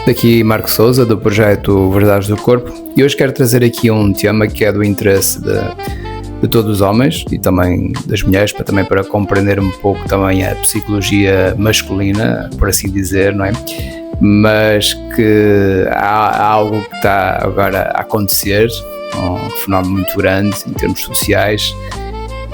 Daqui Marco Souza, do projeto Verdades do Corpo, e hoje quero trazer aqui um tema que é do interesse de todos os homens e também das mulheres, para compreender um pouco também a psicologia masculina, por assim dizer, não é? Mas que há algo que está agora a acontecer, um fenómeno muito grande em termos sociais,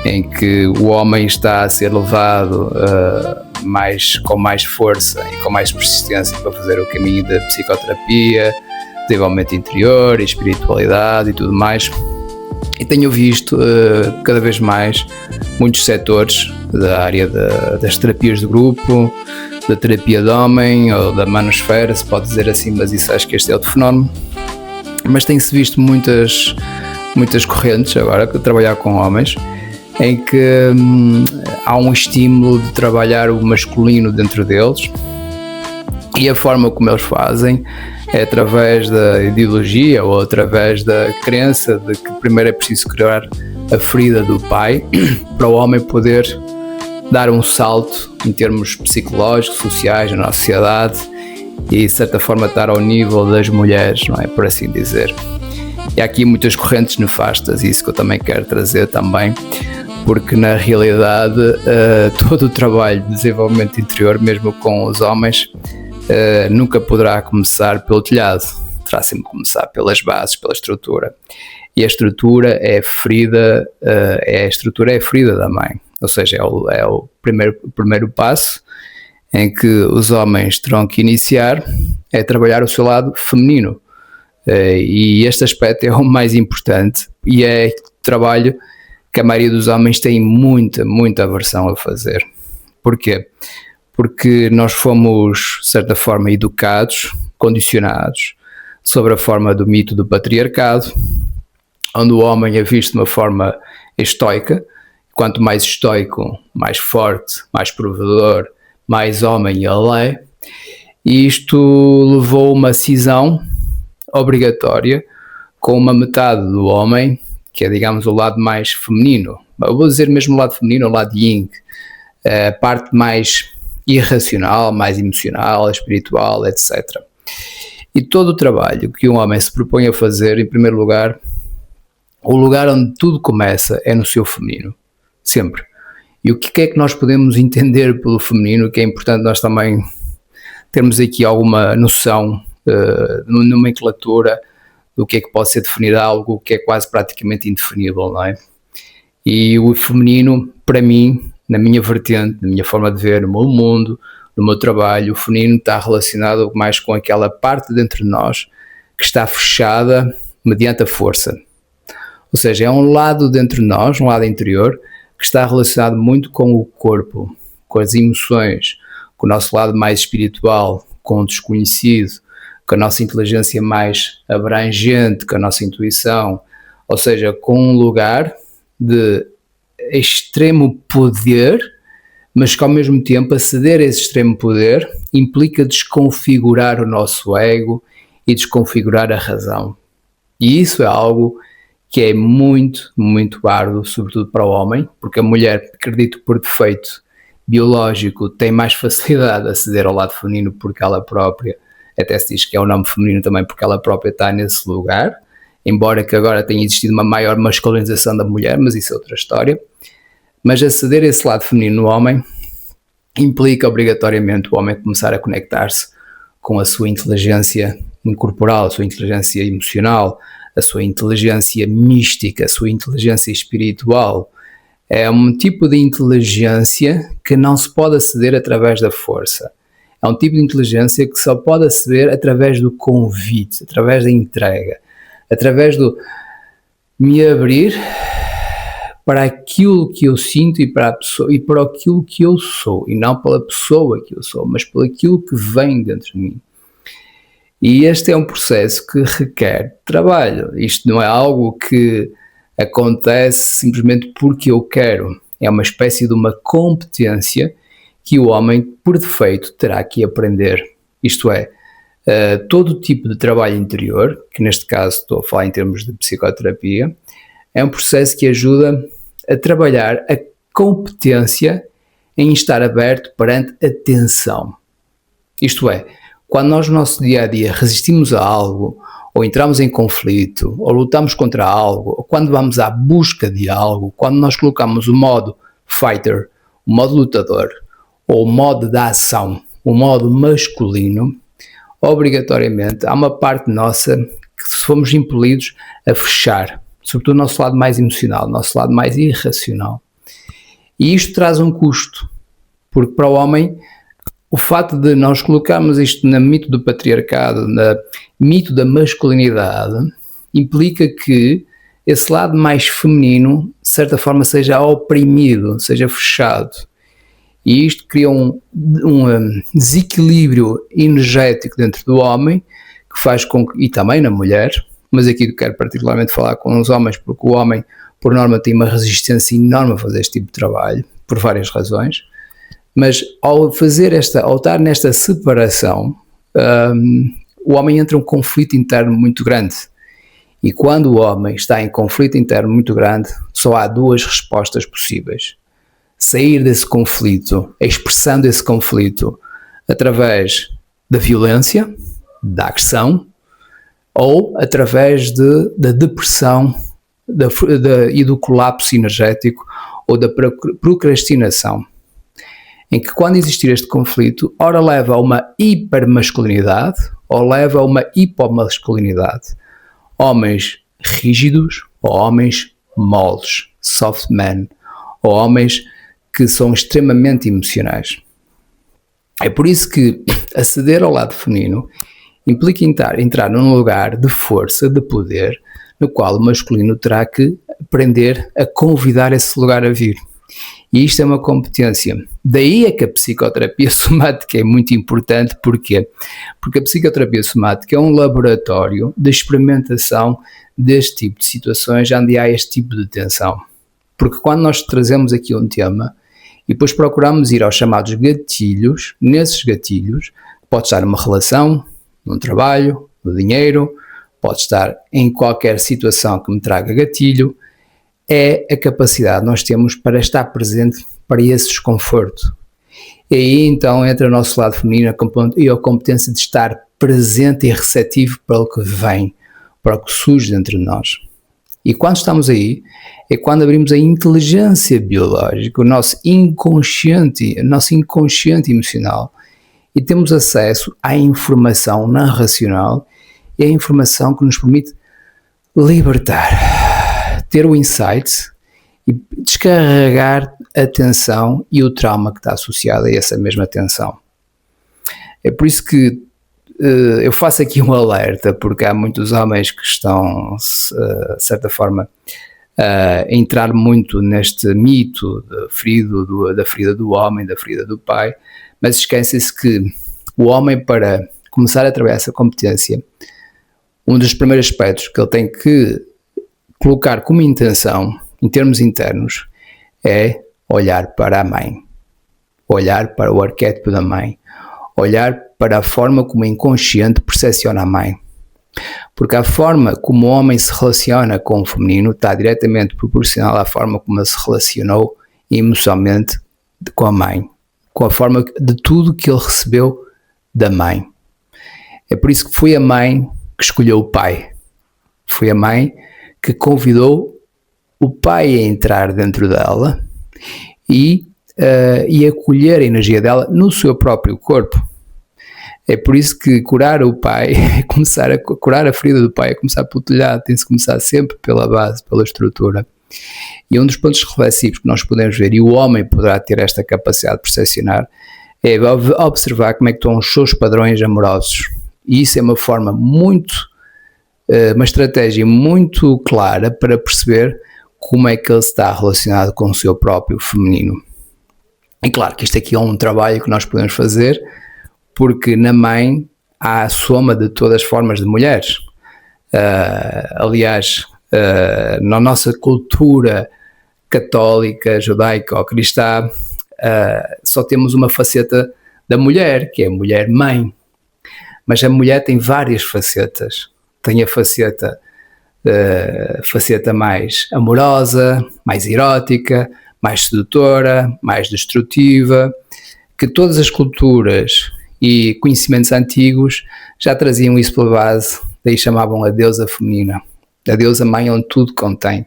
em que o homem está a ser levado com mais força e com mais persistência para fazer o caminho da psicoterapia, desenvolvimento interior, espiritualidade e tudo mais. E tenho visto cada vez mais muitos setores da área das terapias de grupo, da terapia de homem ou da manosfera, se pode dizer assim, mas isso acho que este é outro fenómeno. Mas tem-se visto muitas correntes agora que trabalhar com homens, em que há um estímulo de trabalhar o masculino dentro deles, e a forma como eles fazem é através da ideologia ou através da crença de que primeiro é preciso curar a ferida do pai para o homem poder dar um salto em termos psicológicos, sociais, na nossa sociedade, e de certa forma estar ao nível das mulheres, não é, por assim dizer. E há aqui muitas correntes nefastas, isso que eu também quero trazer também, porque na realidade todo o trabalho de desenvolvimento interior, mesmo com os homens, nunca poderá começar pelo telhado, terá sempre que começar pelas bases, pela estrutura. E a estrutura é ferida, a ferida da mãe, ou seja, é o primeiro passo em que os homens terão que iniciar, é trabalhar o seu lado feminino. E este aspecto é o mais importante e é trabalho que a maioria dos homens tem muita aversão a fazer. Porquê? Porque nós fomos, de certa forma, educados, condicionados, sobre a forma do mito do patriarcado, onde o homem é visto de uma forma estoica. Quanto mais estoico, mais forte, mais provedor, mais homem ele é. E isto levou a uma cisão obrigatória com uma metade do homem, que é, digamos, o lado mais feminino. Eu vou dizer mesmo o lado feminino, o lado yin, a parte mais irracional, mais emocional, espiritual, etc. E todo o trabalho que um homem se propõe a fazer, em primeiro lugar, o lugar onde tudo começa é no seu feminino, sempre. E o que é que nós podemos entender pelo feminino, que é importante nós também termos aqui alguma noção, nomenclatura, do que é que pode ser definido algo que é quase praticamente indefinível, não é? E o feminino, para mim, na minha vertente, na minha forma de ver, no meu mundo, no meu trabalho, o feminino está relacionado mais com aquela parte dentro de nós que está fechada mediante a força. Ou seja, é um lado dentro de nós, um lado interior, que está relacionado muito com o corpo, com as emoções, com o nosso lado mais espiritual, com o desconhecido, com a nossa inteligência mais abrangente, com a nossa intuição, ou seja, com um lugar de extremo poder, mas que ao mesmo tempo aceder a esse extremo poder implica desconfigurar o nosso ego e desconfigurar a razão. E isso é algo que é muito árduo, sobretudo para o homem, porque a mulher, acredito por defeito biológico, tem mais facilidade a aceder ao lado feminino porque ela própria, até se diz que é o nome feminino também porque ela própria está nesse lugar, embora que agora tenha existido uma maior masculinização da mulher, mas isso é outra história. Mas aceder a esse lado feminino no homem implica obrigatoriamente o homem começar a conectar-se com a sua inteligência corporal, a sua inteligência emocional, a sua inteligência mística, a sua inteligência espiritual. É um tipo de inteligência que não se pode aceder através da força. É um tipo de inteligência que só pode aceder através do convite, através da entrega, através do me abrir para aquilo que eu sinto e para a pessoa, e para aquilo que eu sou, e não pela pessoa que eu sou, mas por aquilo que vem dentro de mim. E este é um processo que requer trabalho. Isto não é algo que acontece simplesmente porque eu quero. É uma espécie de uma competência que o homem, por defeito, terá que aprender. Isto é, todo tipo de trabalho interior, que neste caso estou a falar em termos de psicoterapia, é um processo que ajuda a trabalhar a competência em estar aberto perante a tensão. Isto é, quando nós no nosso dia a dia resistimos a algo, ou entramos em conflito, ou lutamos contra algo, ou quando vamos à busca de algo, quando nós colocamos o modo fighter, o modo lutador, ou o modo da ação, o modo masculino, obrigatoriamente há uma parte nossa que fomos impelidos a fechar, sobretudo o nosso lado mais emocional, o nosso lado mais irracional. E isto traz um custo, porque para o homem, o fato de nós colocarmos isto no mito do patriarcado, no mito da masculinidade, implica que esse lado mais feminino, de certa forma, seja oprimido, seja fechado. E isto cria um desequilíbrio energético dentro do homem, que faz com que, e também na mulher, mas aqui quero particularmente falar com os homens, porque o homem, por norma, tem uma resistência enorme a fazer este tipo de trabalho, por várias razões. Mas ao estar nesta separação, o homem entra em um conflito interno muito grande. E quando o homem está em conflito interno muito grande, só há duas respostas possíveis. Sair desse conflito, a expressão desse conflito, através da violência, da agressão, ou através da depressão e do colapso energético, ou da procrastinação. Em que quando existir este conflito, ora leva a uma hipermasculinidade, ou leva a uma hipomasculinidade. Homens rígidos, ou homens moles, soft men, ou homens que são extremamente emocionais. É por isso que aceder ao lado feminino implica entrar num lugar de força, de poder, no qual o masculino terá que aprender a convidar esse lugar a vir. E isto é uma competência. Daí é que a psicoterapia somática é muito importante. Porquê? Porque a psicoterapia somática é um laboratório de experimentação deste tipo de situações onde há este tipo de tensão. Porque quando nós trazemos aqui um tema e depois procuramos ir aos chamados gatilhos, nesses gatilhos, pode estar numa relação, num trabalho, no dinheiro, pode estar em qualquer situação que me traga gatilho, é a capacidade que nós temos para estar presente para esse desconforto. E aí então entra o nosso lado feminino e a competência de estar presente e receptivo para o que vem, para o que surge dentro de nós. E quando estamos aí, é quando abrimos a inteligência biológica, o nosso inconsciente emocional, e temos acesso à informação não racional e à informação que nos permite libertar, ter o insight e descarregar a tensão e o trauma que está associado a essa mesma tensão. É por isso que eu faço aqui um alerta, porque há muitos homens que estão, de certa forma, a entrar muito neste mito da ferida do homem, da ferida do pai, mas esquecem-se que o homem, para começar a trabalhar essa competência, um dos primeiros aspectos que ele tem que colocar como intenção, em termos internos, é olhar para a mãe, olhar para o arquétipo da mãe, olhar para a forma como o inconsciente percepciona a mãe. Porque a forma como o homem se relaciona com o feminino está diretamente proporcional à forma como ele se relacionou emocionalmente com a mãe, com a forma de tudo que ele recebeu da mãe. É por isso que foi a mãe que escolheu o pai. Foi a mãe que convidou o pai a entrar dentro dela e acolher a energia dela no seu próprio corpo. É por isso que curar o pai, curar a ferida do pai é começar pelo telhado, tem-se começar sempre pela base, pela estrutura. E um dos pontos reflexivos que nós podemos ver, e o homem poderá ter esta capacidade de percepcionar, é observar como é que estão os seus padrões amorosos. E isso é uma forma uma estratégia muito clara para perceber como é que ele está relacionado com o seu próprio feminino. E claro que isto aqui é um trabalho que nós podemos fazer, porque na mãe há a soma de todas as formas de mulheres. Aliás, na nossa cultura católica, judaica ou cristã, só temos uma faceta da mulher, que é a mulher-mãe. Mas a mulher tem várias facetas. Tem a faceta mais amorosa, mais erótica, mais sedutora, mais destrutiva, que todas as culturas e conhecimentos antigos já traziam isso pela base, daí chamavam a deusa feminina, a deusa mãe onde tudo contém.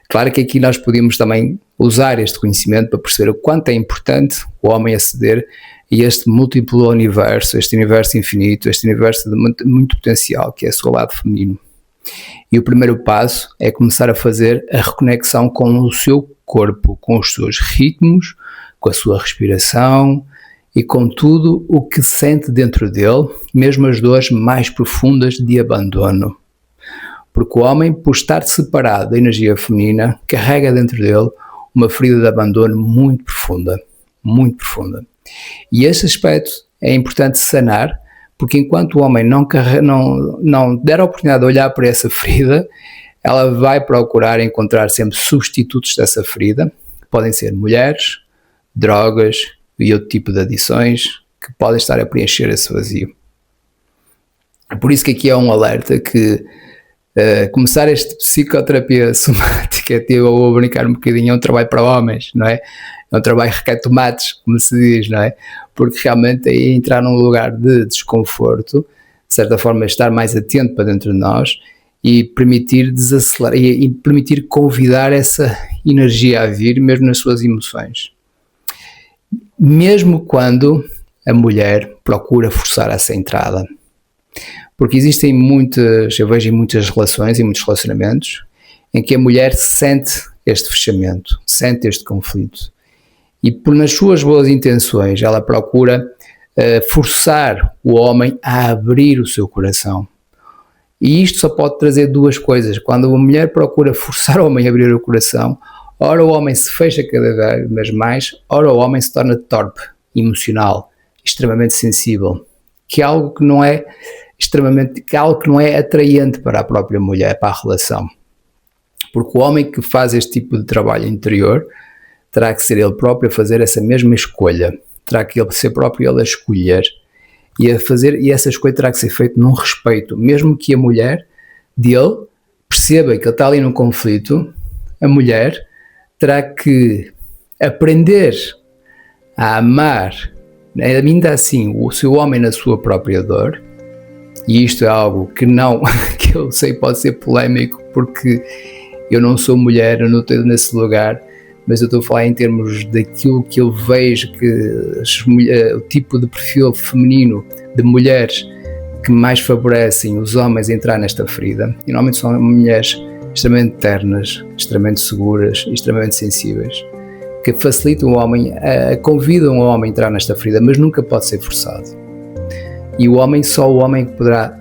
Claro que aqui nós podíamos também usar este conhecimento para perceber o quanto é importante o homem aceder a este múltiplo universo, este universo infinito, este universo de muito potencial, que é o seu lado feminino. E o primeiro passo é começar a fazer a reconexão com o seu corpo, com os seus ritmos, com a sua respiração e com tudo o que sente dentro dele, mesmo as dores mais profundas de abandono. Porque o homem, por estar separado da energia feminina, carrega dentro dele uma ferida de abandono muito profunda, muito profunda. E esse aspecto é importante sanar, porque enquanto o homem não der a oportunidade de olhar para essa ferida, ela vai procurar encontrar sempre substitutos dessa ferida, que podem ser mulheres, drogas e outro tipo de adições que podem estar a preencher esse vazio. É por isso que aqui é um alerta que começar esta psicoterapia somática, eu vou brincar um bocadinho, é um trabalho para homens, não é? É um trabalho requer tomates, como se diz, não é? Porque realmente é entrar num lugar de desconforto, de certa forma estar mais atento para dentro de nós e permitir desacelerar e permitir convidar essa energia a vir, mesmo nas suas emoções. Mesmo quando a mulher procura forçar essa entrada. Porque existem eu vejo em muitas relações e muitos relacionamentos em que a mulher sente este fechamento, sente este conflito e nas suas boas intenções ela procura forçar o homem a abrir o seu coração. E isto só pode trazer duas coisas. Quando a mulher procura forçar o homem a abrir o coração, ora o homem se fecha cada vez mais, ora o homem se torna torpe, emocional, extremamente sensível, que é algo que não é atraente para a própria mulher, para a relação. Porque o homem que faz este tipo de trabalho interior terá que ser ele próprio a fazer essa mesma escolha, terá que ele ser próprio ele a escolher e essa escolha terá que ser feita num respeito, mesmo que a mulher dele perceba que ele está ali num conflito, a mulher terá que aprender a amar, ainda assim, o seu homem na sua própria dor. E isto é algo que eu sei pode ser polémico, porque eu não sou mulher, eu não estou nesse lugar, mas eu estou a falar em termos daquilo que eu vejo que o tipo de perfil feminino de mulheres que mais favorecem os homens a entrar nesta ferida. E normalmente são mulheres extremamente ternas, extremamente seguras, extremamente sensíveis, que facilitam o homem, convidam o homem a entrar nesta ferida, mas nunca pode ser forçado. E só o homem que poderá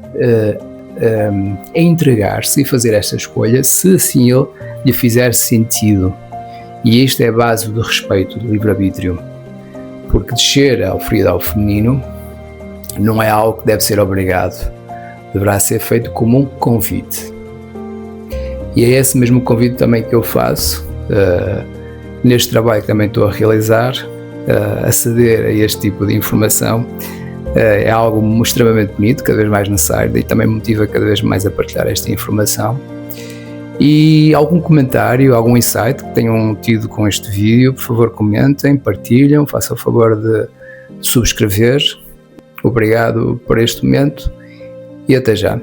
entregar-se e fazer esta escolha se assim ele lhe fizer sentido. E isto é a base do respeito, do livre-arbítrio. Porque descer ao ferida ao feminino não é algo que deve ser obrigado. Deverá ser feito como um convite. E é esse mesmo convite também que eu faço neste trabalho que também estou a realizar, aceder a este tipo de informação. É algo extremamente bonito, cada vez mais necessário e também motiva cada vez mais a partilhar esta informação. E algum comentário, algum insight que tenham tido com este vídeo, por favor comentem, partilhem, façam o favor de subscrever. Obrigado por este momento e até já.